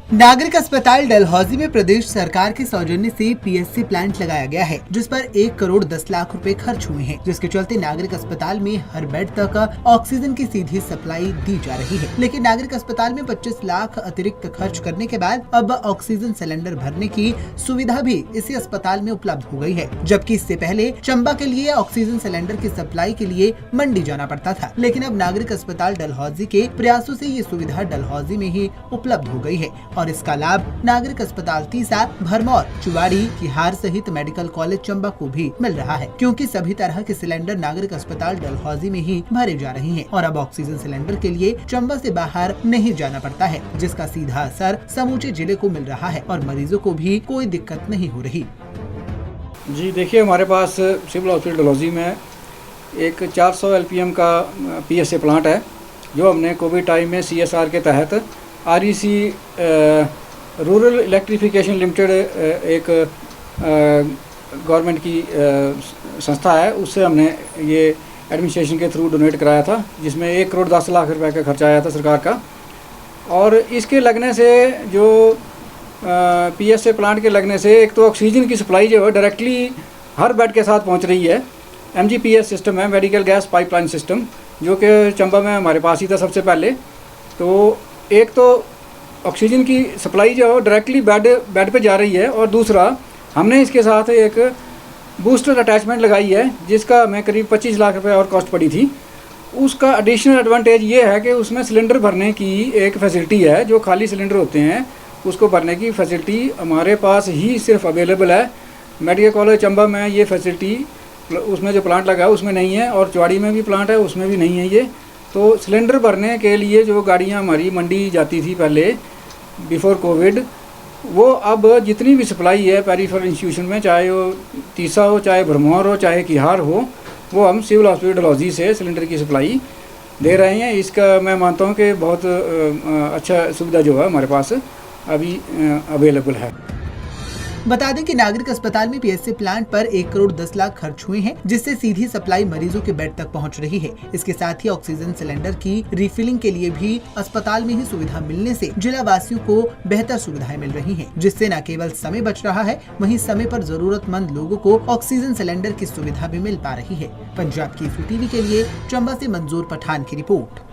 नागरिक अस्पताल डलहौजी में प्रदेश सरकार के सौजन्य से पीएससी प्लांट लगाया गया है, जिस पर 1 करोड़ 10 लाख रुपए खर्च हुए हैं, जिसके चलते नागरिक अस्पताल में हर बेड तक ऑक्सीजन की सीधी सप्लाई दी जा रही है। लेकिन नागरिक अस्पताल में 25 लाख अतिरिक्त खर्च करने के बाद अब ऑक्सीजन सिलेंडर भरने की सुविधा भी इसी अस्पताल में उपलब्ध हो गई है, जबकि इससे पहले चंबा के लिए ऑक्सीजन सिलेंडर की सप्लाई के लिए मंडी जाना पड़ता था। लेकिन अब नागरिक अस्पताल डलहौजी के प्रयासों से ये सुविधा डलहौजी में ही उपलब्ध हो गई है और इसका लाभ नागरिक अस्पताल तीसा, भरमौर, चुवाड़ी, किहार सहित मेडिकल कॉलेज चंबा को भी मिल रहा है, क्योंकि सभी तरह के सिलेंडर नागरिक अस्पताल डलहौजी में ही भरे जा रहे हैं और अब ऑक्सीजन सिलेंडर के लिए चंबा से बाहर नहीं जाना पड़ता है, जिसका सीधा असर समूचे जिले को मिल रहा है और मरीजों को भी कोई दिक्कत नहीं हो रही। जी देखिए, हमारे पास सिविल हॉस्पिटल डलहौजी में एक 400 एलपीएम का पीएसए प्लांट है, जो हमने कोविड टाइम में सीएसआर के तहत आरईसी रूरल इलेक्ट्रिफिकेशन लिमिटेड एक गवर्नमेंट की संस्था है, उससे हमने ये एडमिनिस्ट्रेशन के थ्रू डोनेट कराया था, जिसमें 1 करोड़ 10 लाख रुपए का खर्चा आया था सरकार का। और इसके लगने से जो पीएसए प्लांट के लगने से एक तो ऑक्सीजन की सप्लाई जो है डायरेक्टली हर बेड के साथ पहुंच रही है। एमजीपीएस सिस्टम है, मेडिकल गैस पाइपलाइन सिस्टम, जो कि चंबा में हमारे पास ही था सबसे पहले। तो एक तो ऑक्सीजन की सप्लाई जो है डायरेक्टली बेड पे जा रही है, और दूसरा हमने इसके साथ एक बूस्टर अटैचमेंट लगाई है, जिसका हमें करीब 25 लाख रुपए और कॉस्ट पड़ी थी। उसका एडिशनल एडवांटेज ये है कि उसमें सिलेंडर भरने की एक फैसिलिटी है, जो खाली सिलेंडर होते हैं उसको भरने की फैसिलिटी हमारे पास ही सिर्फ अवेलेबल है। मेडिकल कॉलेज चंबा में ये फैसिलिटी, उसमें जो प्लांट लगा है उसमें नहीं है, और चौड़ी में भी प्लांट है उसमें भी नहीं है ये। तो सिलेंडर भरने के लिए जो गाड़ियाँ हमारी मंडी जाती थी पहले बिफोर कोविड, वो अब जितनी भी सप्लाई है पेरिफेरल इंस्टीट्यूशन में, चाहे वो तीसा हो, चाहे भरमौर हो, चाहे किहार हो, वो हम सिविल हॉस्पिटल डलहौजी से सिलेंडर की सप्लाई दे रहे हैं। इसका मैं मानता हूँ कि बहुत अच्छा सुविधा जो है हमारे पास अभी अवेलेबल है। बता दें कि नागरिक अस्पताल में पीएससी प्लांट पर 1 करोड़ 10 लाख खर्च हुए हैं, जिससे सीधी सप्लाई मरीजों के बेड तक पहुंच रही है। इसके साथ ही ऑक्सीजन सिलेंडर की रिफिलिंग के लिए भी अस्पताल में ही सुविधा मिलने से जिला वासियों को बेहतर सुविधाएं मिल रही हैं, जिससे न केवल समय बच रहा है, वहीं समय पर जरूरतमंद लोगों को ऑक्सीजन सिलेंडर की सुविधा भी मिल पा रही है। पंजाब केसरी टीवी के लिए चंबा से मंजूर पठान की रिपोर्ट।